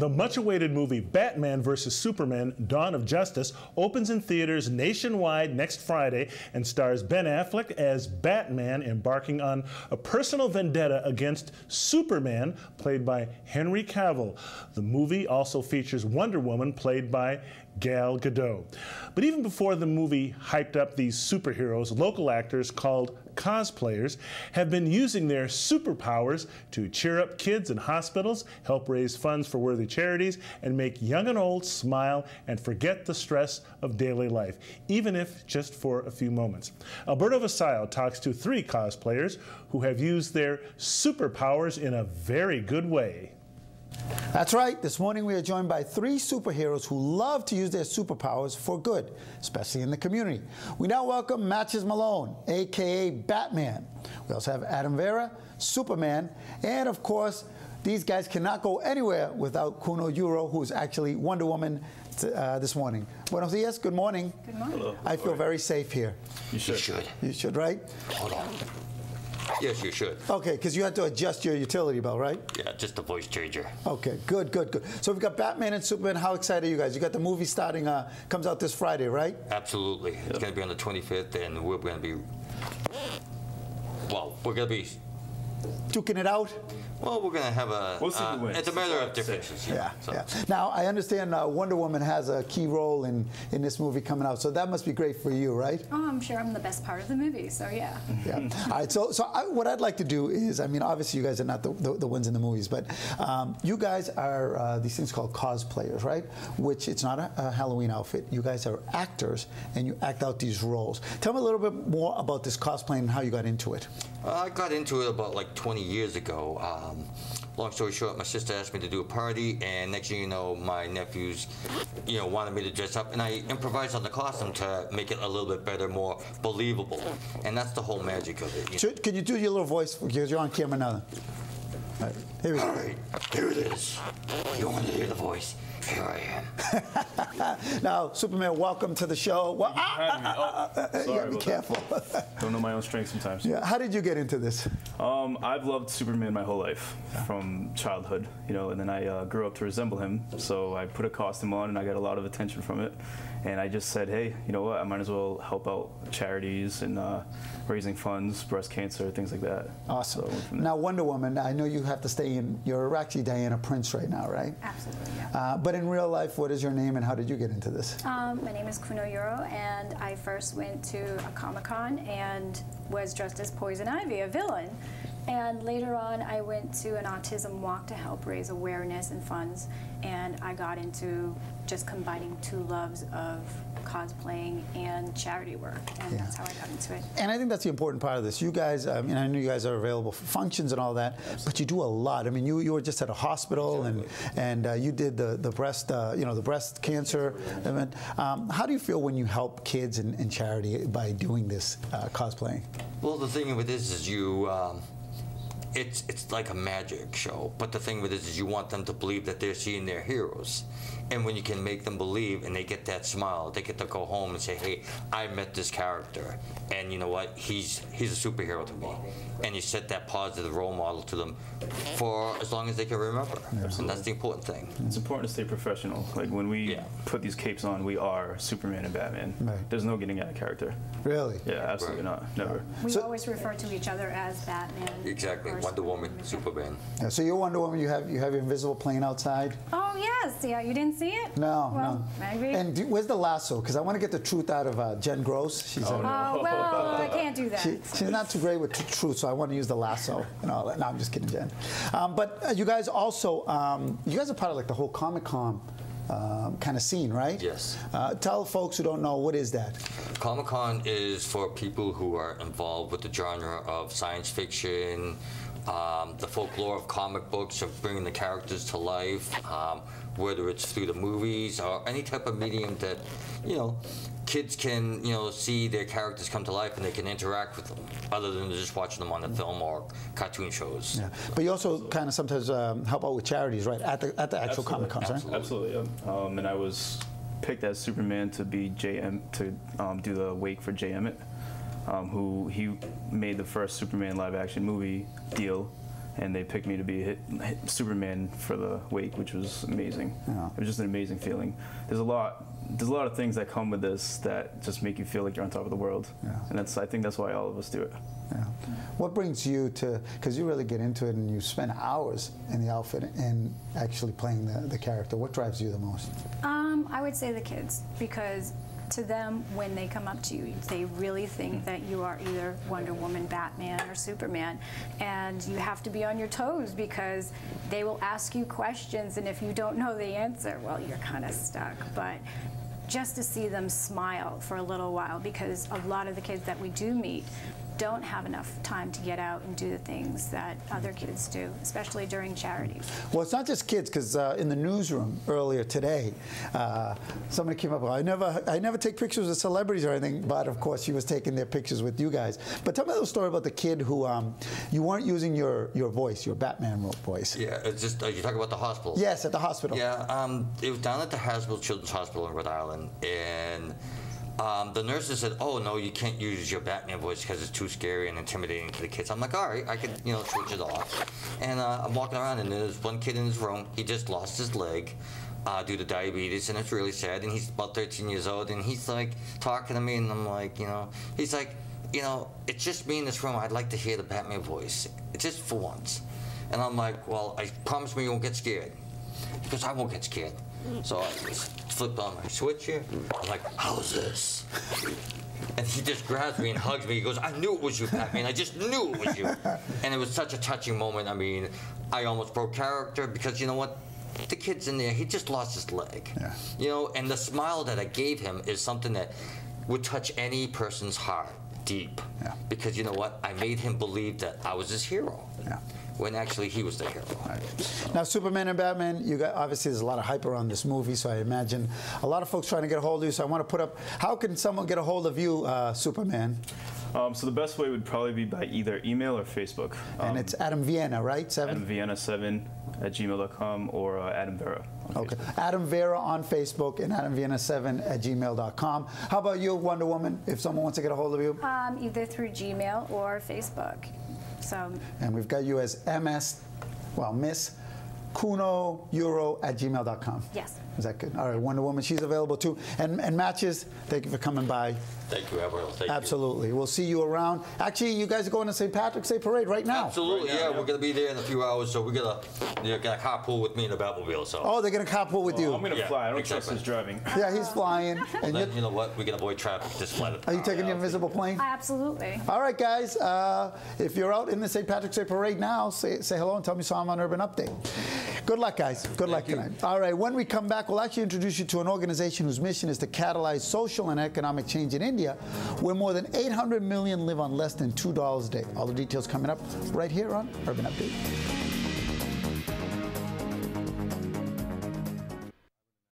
The much-awaited movie Batman vs. Superman: Dawn of Justice opens in theaters nationwide next Friday and stars Ben Affleck as Batman embarking on a personal vendetta against Superman, played by Henry Cavill. The movie also features Wonder Woman, played by Gal Gadot. But even before the movie hyped up these superheroes, local actors called cosplayers have been using their superpowers to cheer up kids in hospitals, help raise funds for worthy charities, and make young and old smile and forget the stress of daily life, even if just for a few moments. Alberto Vasallo talks to 3 cosplayers who have used their superpowers in a very good way. That's right. This morning we are joined by 3 superheroes who love to use their superpowers for good, especially in the community. We now welcome Matches Malone, a.k.a. Batman. We also have Adam Vera, Superman, and of course, these guys cannot go anywhere without Kuno Yuro, who's actually Wonder Woman this morning. Buenos dias, good morning. Good morning. Hello. I feel very safe here. You should. You should, right? Hold on. Yes, you should. Okay, because you had to adjust your utility bell, right? Yeah, just a voice changer. Okay, good, good, good. So we've got Batman and Superman. How excited are you guys? You got the movie starting, comes out this Friday, right? Absolutely. It's going to be on the 25th, and we're going to be, well, we're going to be, Duking it out? well, we're going to have a, We'll see who wins. it's a matter of differences. Yeah, So. yeah. Now, I understand Wonder Woman has a key role in this movie coming out, so that must be great for you, right? Oh, I'm sure I'm the best part of the movie, so yeah. Yeah. All right, so what I'd like to do is, I mean, obviously you guys are not the ones in the movies, but you guys are these things called cosplayers, right? Which it's not a Halloween outfit. You guys are actors, and you act out these roles. Tell me a little bit more about this cosplaying and how you got into it. I got into it about like 20 years ago. Long story short, my sister asked me to do a party, and next thing you know, my nephews, wanted me to dress up, and I improvised on the costume to make it a little bit better, more believable, and that's the whole magic of it. Can you do your little voice, because you're on camera now? All right, here we go. All right, here it is. You want to hear the voice? Here I am. Now, Superman, welcome to the show. Well, Sorry you gotta be about careful. Don't know my own strength sometimes. Yeah, how did you get into this? I've loved Superman my whole life, from childhood, and then I grew up to resemble him. So I put a costume on, and I got a lot of attention from it. And I just said, hey, you know what? I might as well help out charities and raising funds, breast cancer, things like that. Awesome. So now, Wonder Woman, I know you have to stay in. You're actually Diana Prince right now, right? Absolutely, yeah. But in real life, what is your name, and how did you get into this? My name is Kuno Yuro, and I first went to a Comic-Con and was dressed as Poison Ivy, a villain. And later on, I went to an autism walk to help raise awareness and funds, and I got into just combining 2 loves of cosplaying and charity work, and that's how I got into it. And I think that's the important part of this. You guys, I mean, I know you guys are available for functions and all that, but you do a lot. I mean, you were just at a hospital, and you did the breast, the breast cancer event. How do you feel when you help kids and charity by doing this cosplaying? Well, the thing with this is it's like a magic show, but the thing with this is you want them to believe that they're seeing their heroes. And when you can make them believe and they get that smile, they get to go home and say, hey, I met this character, and you know what, he's a superhero to me. And you set that positive role model to them for as long as they can remember. And that's the important thing. it's important to stay professional. Like when we put these capes on, we are Superman and Batman. Right. There's no getting out of character. Really? Yeah, absolutely not. Never. We always refer to each other as Batman. Exactly. or Wonder Woman, Superman. Yeah, so you're Wonder Woman. You have your invisible plane outside. Oh, yes. Yeah, you didn't see it? No, Well, no. maybe. And where's the lasso? Because I want to get the truth out of Jen Gross. She's Oh, well, I can't do that. she's not too great with truth, so I want to use the lasso and all that. No, I'm just kidding, Jen. But you guys also, you guys are part of like the whole Comic-Con kind of scene, right? Yes. Tell folks who don't know, what is that? Comic-Con is for people who are involved with the genre of science fiction, the folklore of comic books, of bringing the characters to life, whether it's through the movies or any type of medium that, kids can, see their characters come to life and they can interact with them, other than just watching them on the film or cartoon shows. Yeah. But you also kind of sometimes help out with charities, right? At the actual Comic-Cons, right? Absolutely. Yeah. And I was picked as Superman to be to do the wake for Jay Emmett, who he made the first Superman live-action movie deal, and they picked me to be Superman for the wake, which was amazing. Yeah. It was just an amazing feeling. There's a lot of things that come with this that just make you feel like you're on top of the world. Yeah. And I think that's why all of us do it. Yeah. What brings you to, because you really get into it and you spend hours in the outfit and actually playing the character. What drives you the most? I would say the kids, because to them, when they come up to you, they really think that you are either Wonder Woman, Batman, or Superman, and you have to be on your toes because they will ask you questions, and if you don't know the answer, well, you're kind of stuck. But just to see them smile for a little while, because a lot of the kids that we do meet don't have enough time to get out and do the things that other kids do, especially during charities. Well, it's not just kids, because in the newsroom earlier today, somebody came up. I never take pictures with celebrities or anything, but of course she was taking their pictures with you guys. But tell me a little story about the kid who you weren't using your voice, your Batman voice. Yeah, it's just you talk about the hospital. Yes, at the hospital. Yeah, it was down at the Hasbro Children's Hospital in Rhode Island, and the nurses said, "Oh no, you can't use your Batman voice because it's too scary and intimidating to the kids." I'm like, "All right, I could, switch it off." And I'm walking around, and there's one kid in his room. He just lost his leg due to diabetes, and it's really sad. And he's about 13 years old, and he's like talking to me, and I'm like, he's like, it's just me in this room. I'd like to hear the Batman voice, just for once. And I'm like, "Well, I promise me you won't get scared." He goes, "I won't get scared." So I just flipped on my switch here. I'm like, "How's this?" And he just grabs me and hugs me. He goes, "I knew it was you, Batman. I just knew it was you." And it was such a touching moment. I mean, I almost broke character because you know what? The kid's in there. He just lost his leg. Yeah. And the smile that I gave him is something that would touch any person's heart deep. Yeah. Because you know what? I made him believe that I was his hero. Yeah. When actually he was the hero. Right. Now, Superman and Batman, obviously there's a lot of hype around this movie, so I imagine a lot of folks trying to get a hold of you. So I want to put up, how can someone get a hold of you, Superman? So the best way would probably be by either email or Facebook. And it's Adam Vienna, right? 7? AdamVienna7@gmail.com or Adam Vera. Okay. Adam Vera on Facebook and AdamVienna7@gmail.com. How about you, Wonder Woman, if someone wants to get a hold of you? Either through Gmail or Facebook. So. And we've got you as Miss Cuno@gmail.com. Yes. Is that good? All right, Wonder Woman, she's available too. And Matches, thank you for coming by. Thank you, Avril. Thank Absolutely. You. We'll see you around. Actually, you guys are going to St. Patrick's Day Parade right now. Absolutely, right now, yeah. We're going to be there in a few hours, so we're going to carpool with me in the Batmobile. So. Oh, they're going to carpool with you. I'm going to fly. I don't trust his driving. Yeah, he's flying. And then, you know what? We can avoid traffic. Just fly the Are you taking the invisible plane? Absolutely. All right, guys. If you're out in the St. Patrick's Day Parade now, say hello and tell me so I'm on Urban Update. Good luck, guys. Good luck tonight. All right, when we come back, we'll actually introduce you to an organization whose mission is to catalyze social and economic change in India, where more than 800 million live on less than $2 a day. All the details coming up right here on Urban Update.